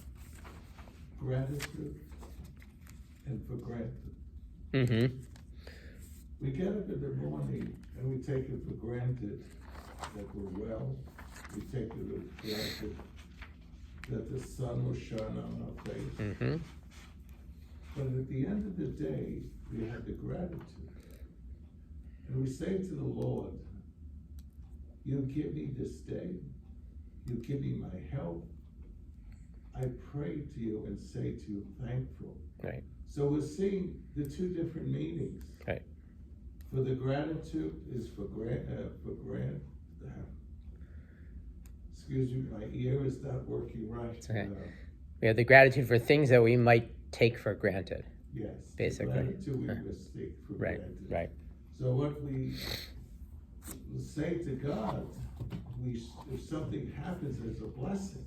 gratitude and for granted. Mm-hmm. We get up in the morning and we take it for granted that we're well. We take it for granted that the sun will shine on our face. Mm-hmm. But at the end of the day, we have the gratitude. And we say to the Lord, you give me this day. You give me my health. I pray to you and say to you, thankful. Right. So we're seeing the two different meanings. Right. For the gratitude is for excuse me, my ear is not working right. Okay. We have the gratitude for things that we might take for granted. Yes. Basically. Gratitude we mistake for Right. granted. Right. So what we say to God, if something happens as a blessing,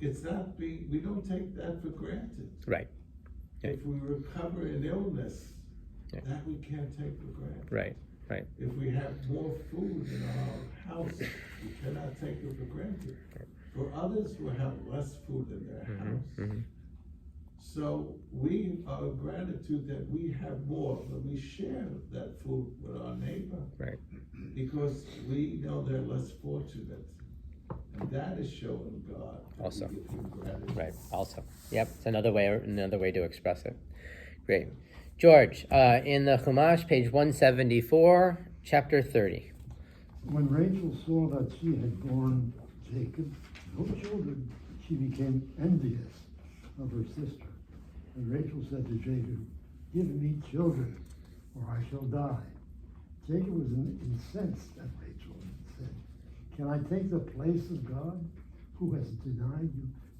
we don't take that for granted. Right. If we recover an illness, Yeah. that we can't take for granted. Right. Right. If we have more food in our house, we cannot take it for granted. For others who have less food in their house. Mm-hmm. So we are gratitude that we have more, but we share that food with our neighbor. Right. Because we know they're less fortunate. And that is showing God. Also. We give him gratitude. Right. Also. Yep. It's another way to express it. Great. George, in the Chumash, page 174, chapter 30. When Rachel saw that she had borne Jacob no children, she became envious of her sister. And Rachel said to Jacob, give me children, or I shall die. Jacob was incensed at Rachel and said, can I take the place of God, who has denied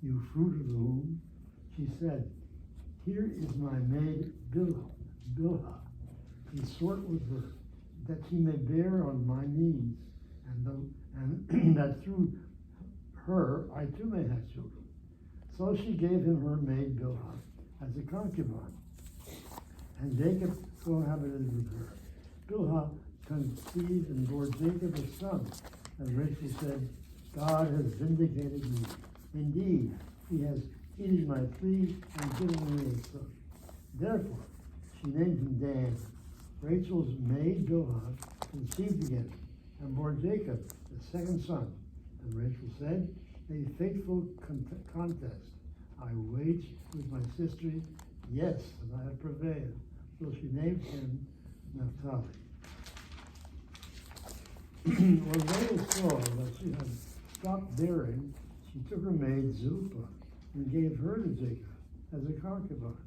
you fruit of the womb? She said, here is my maid Bilhah, consort with her. that she may bear on my knees, and that through her I too may have children. So she gave him her maid Bilhah as a concubine, and Jacob cohabited with her. Bilhah conceived and bore Jacob a son, and Rachel said, God has vindicated me. Indeed, he has heeded my plea and given me a son. Therefore, she named him Dan. Rachel's maid Bilhah conceived again and bore Jacob the second son. And Rachel said, a fateful contest. I waged with my sister, yes, and I have prevailed. So she named him Naphtali. When Leah saw that she had stopped bearing, she took her maid Zilpah and gave her to Jacob as a concubine.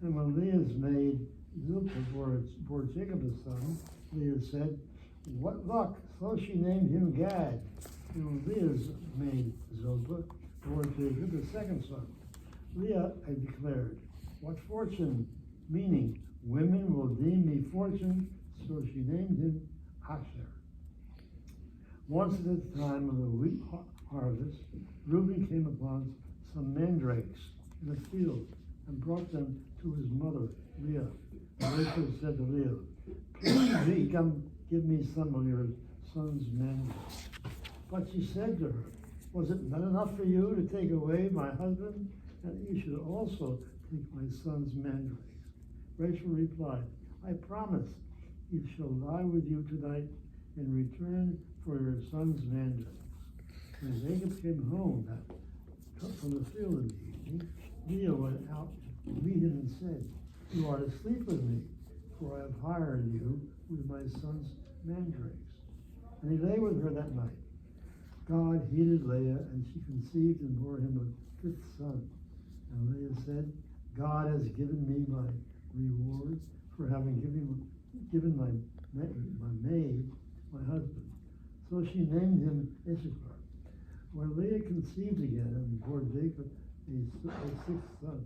And when Leah's maid Zilpah bore Jacob a son, Leah said, what luck! So she named him Gad. And when Leah's maid Zilpah bore Jacob the second son, Leah had declared, what fortune, meaning women will deem me fortune, so she named him Asher. Once at the time of the wheat harvest, Reuben came upon some mandrakes in the field and brought them to his mother, Leah. And Rachel said to Leah, please come give me some of your son's mandrakes. But she said to her, was it not enough for you to take away my husband? And you should also take my son's mandrakes. Rachel replied, I promise he shall lie with you tonight in return for your son's mandrakes. When Jacob came home from the field in the evening, Leah went out to meet him and said, you are to sleep with me, for I have hired you with my son's mandrakes. And he lay with her that night. God heeded Leah, and she conceived and bore him a fifth son. And Leah said, God has given me my reward for having given my maid my husband. So she named him Issachar. When Leah conceived again and bore Jacob a sixth son,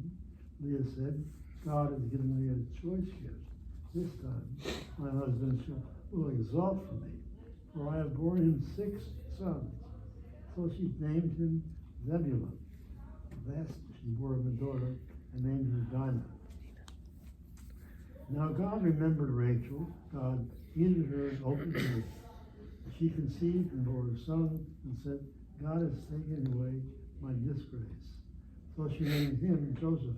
Leah said, God has given me a choice gift. This time my husband will exalt for me, for I have borne him 6 sons. So she named him Zebulun. Last she bore him a daughter and named her Dinah. Now God remembered Rachel. God heeded her and opened her. She conceived and bore a son and said, God has taken away my disgrace. So she named him Joseph,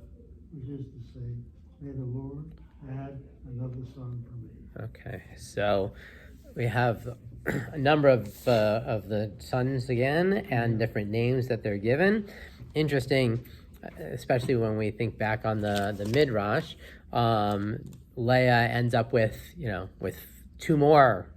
which is to say, may the Lord add another son for me. Okay, so we have a number of the sons again and different names that they're given. Interesting, especially when we think back on the Midrash. Leah ends up with 2 more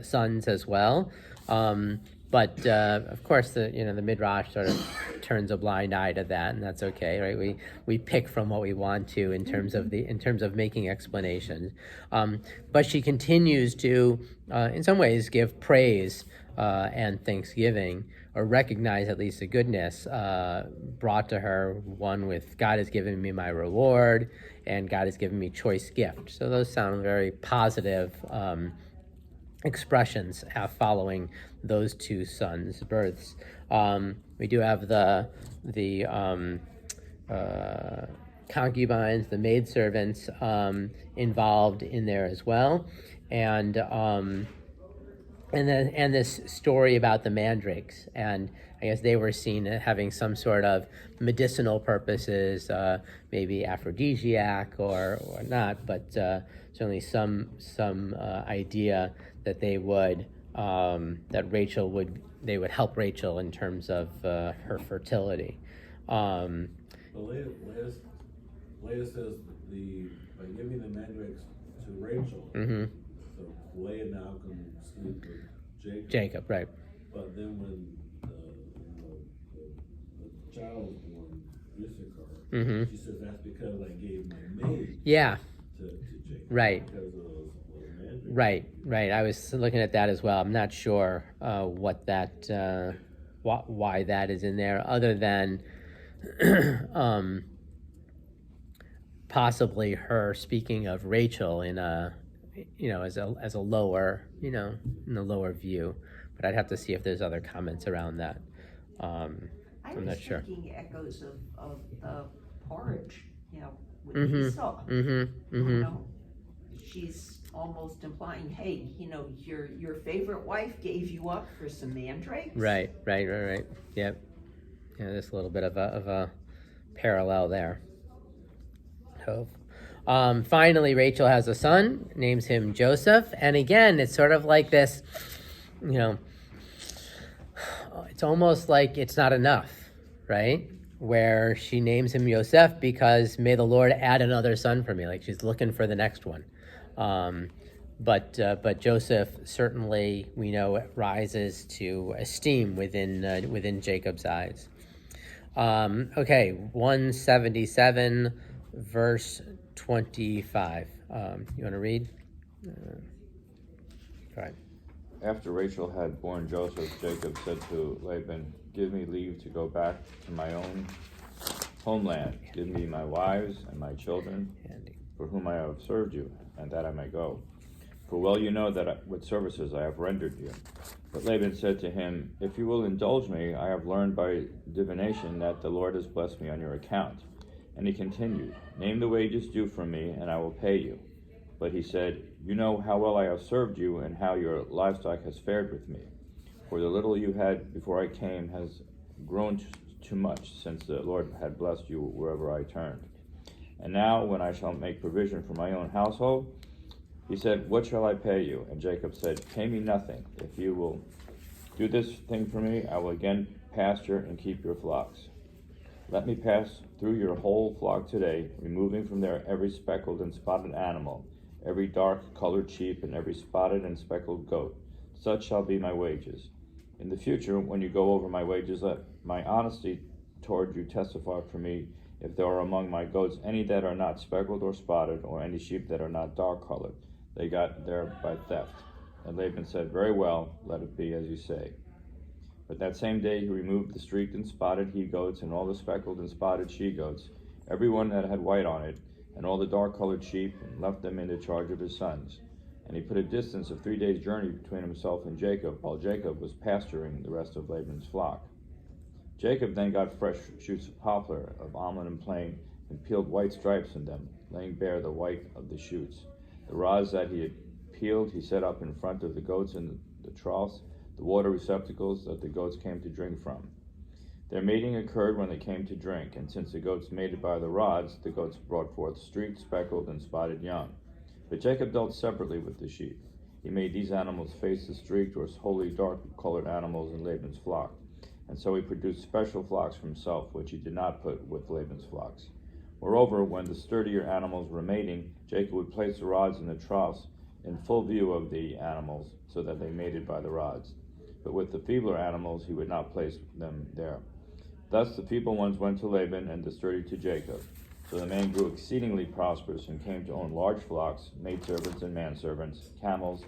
sons as well. But of course, the Midrash sort of turns a blind eye to that, and that's okay, right? We pick from what we want to in terms of making explanations. But she continues to, in some ways, give praise and thanksgiving, or recognize at least the goodness brought to her. One with God has given me my reward, and God has given me choice gift. So those sound very positive expressions following those 2 sons' births. We do have the concubines, the maidservants involved in there as well, and this story about the mandrakes, and I guess they were seen as having some sort of medicinal purposes, maybe aphrodisiac or not, but certainly some idea that they would they would help Rachel in terms of her fertility. Leah says by giving the mandrakes to Rachel, so Leah now can sleep with Jacob, right? But then when the child was born, Issachar, she says that's because I gave my maid to Jacob. Right. Because of those mandrakes. Right. I was looking at that as well. I'm not sure what that why that is in there, other than possibly her speaking of Rachel in a as a lower, in the lower view. But I'd have to see if there's other comments around that. I'm not sure. thinking echoes of the porridge, with Mm-hmm. Esau. Mm-hmm. You Mm-hmm. know, she's almost implying, hey, your favorite wife gave you up for some mandrakes. Right. Yep. Yeah, there's a little bit of a parallel there. So, finally, Rachel has a son, names him Joseph, and again, it's sort of like this, it's almost like it's not enough, right? Where she names him Yosef because may the Lord add another son for me. Like she's looking for the next one. But Joseph certainly, we know, rises to esteem within Jacob's eyes. Okay, 177, verse 25. You want to read? All right. After Rachel had borne Joseph, Jacob said to Laban, "Give me leave to go back to my own homeland. Give me my wives and my children, for whom I have served you, and that I may go. For well you know what services I have rendered you." But Laban said to him, "If you will indulge me, I have learned by divination that the Lord has blessed me on your account." And he continued, "Name the wages due from me, and I will pay you." But he said, "You know how well I have served you, and how your livestock has fared with me. For the little you had before I came has grown too much, since the Lord had blessed you wherever I turned. And now, when I shall make provision for my own household," he said, "what shall I pay you?" And Jacob said, "Pay me nothing. If you will do this thing for me, I will again pasture and keep your flocks. Let me pass through your whole flock today, removing from there every speckled and spotted animal, every dark-colored sheep, and every spotted and speckled goat. Such shall be my wages. In the future, when you go over my wages, let my honesty toward you testify for me, if there are among my goats any that are not speckled or spotted, or any sheep that are not dark-colored. They got there by theft." And Laban said, "Very well, let it be as you say." But that same day he removed the streaked and spotted he-goats, and all the speckled and spotted she-goats, every one that had white on it, and all the dark-colored sheep, and left them in the charge of his sons. And he put a distance of 3 days' journey between himself and Jacob, while Jacob was pasturing the rest of Laban's flock. Jacob then got fresh shoots of poplar, of almond and plane, and peeled white stripes in them, laying bare the white of the shoots. The rods that he had peeled he set up in front of the goats in the troughs, the water receptacles that the goats came to drink from. Their mating occurred when they came to drink, and since the goats mated by the rods, the goats brought forth streaked, speckled, and spotted young. But Jacob dealt separately with the sheep. He made these animals face the streaked or wholly dark-colored animals in Laban's flock, and so he produced special flocks for himself, which he did not put with Laban's flocks. Moreover, when the sturdier animals were mating, Jacob would place the rods in the troughs in full view of the animals, so that they mated by the rods. But with the feebler animals he would not place them there. Thus the feeble ones went to Laban, and the sturdy to Jacob. So the man grew exceedingly prosperous, and came to own large flocks, maidservants and manservants, camels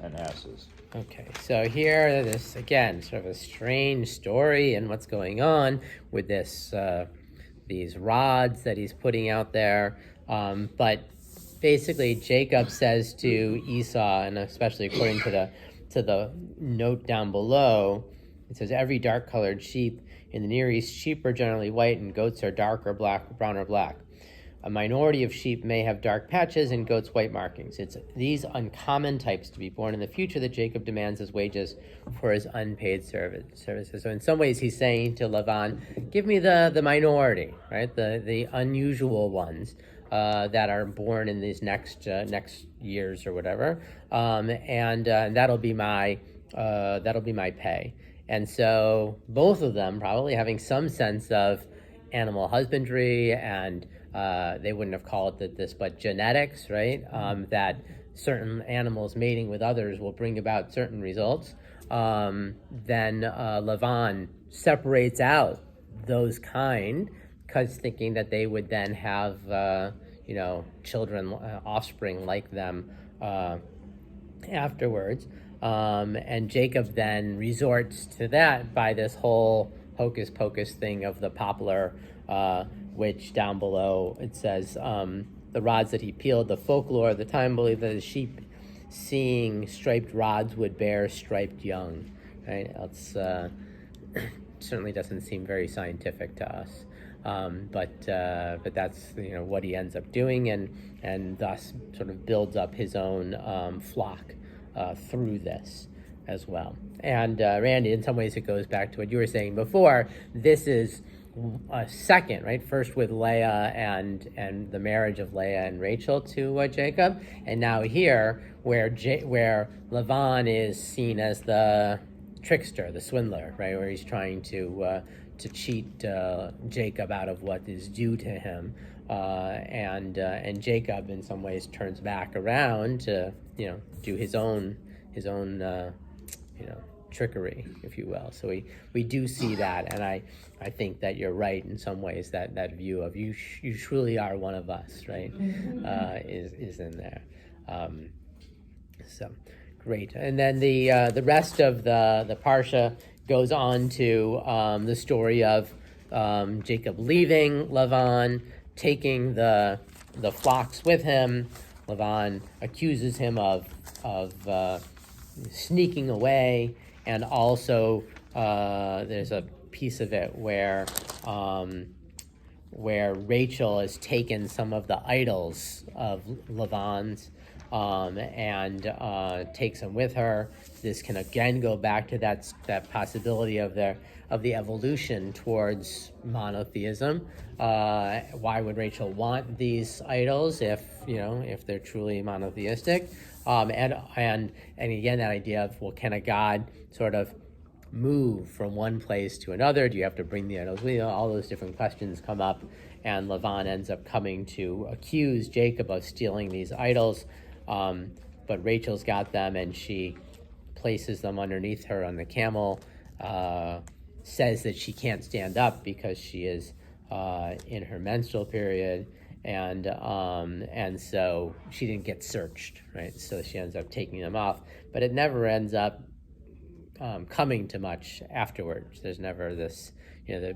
and asses. Okay, so here, this again, sort of a strange story and what's going on with this, these rods that he's putting out there. But basically, Jacob says to Esau, and especially according to the note down below, it says every dark-colored sheep in the Near East, sheep are generally white, and goats are dark or black, brown or black. A minority of sheep may have dark patches and goats white markings. It's these uncommon types to be born in the future that Jacob demands as wages for his unpaid services. So in some ways he's saying to Laban, give me the minority, right? The unusual ones that are born in these next years or whatever, and that'll be my pay. And so both of them probably having some sense of animal husbandry, and they wouldn't have called it this, but genetics, right? That certain animals mating with others will bring about certain results. Then Laban separates out those kind, because thinking that they would then have, children, offspring like them afterwards. And Jacob then resorts to that by this whole hocus pocus thing of the poplar, which down below it says the rods that he peeled. The folklore of the time believed that the sheep seeing striped rods would bear striped young, right? It's certainly doesn't seem very scientific to us. But that's what he ends up doing, and thus sort of builds up his own flock through this as well. And Randy, in some ways, it goes back to what you were saying before. This is a second, right? First with Leah and the marriage of Leah and Rachel to Jacob, and now here where Lavan is seen as the trickster, the swindler, right? Where he's trying to cheat Jacob out of what is due to him, and Jacob in some ways turns back around to do his own trickery, if you will. So we do see that, and I think that you're right in some ways, that view of you truly are one of us, right? Is in there. So great. And then the rest of the parsha goes on to the story of Jacob leaving Lavan, taking the flocks with him. Lavan accuses him of sneaking away, and also there's a piece of it where Rachel has taken some of the idols of Lavan's and takes them with her. This can again go back to that possibility of the evolution towards monotheism. Why would Rachel want these idols if they're truly monotheistic? And again, that idea of, well, can a God sort of move from one place to another? Do you have to bring the idols with you? All those different questions come up, and Lavan ends up coming to accuse Jacob of stealing these idols. But Rachel's got them, and she places them underneath her on the camel, says that she can't stand up because she is in her menstrual period, and so she didn't get searched, right? So she ends up taking them off, but it never ends up coming to much afterwards. There's never this,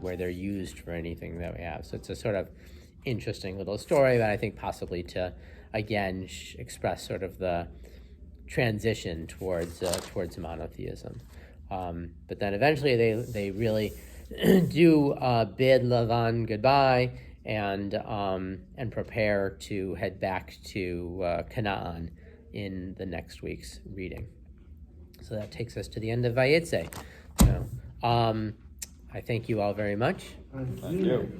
where they're used for anything that we have. So it's a sort of interesting little story, but I think possibly to, again, express sort of the transition towards monotheism. But then eventually they really do bid Lavan goodbye and prepare to head back to Canaan in the next week's reading. So that takes us to the end of Vayeitzei. So I thank you all very much. Thank you.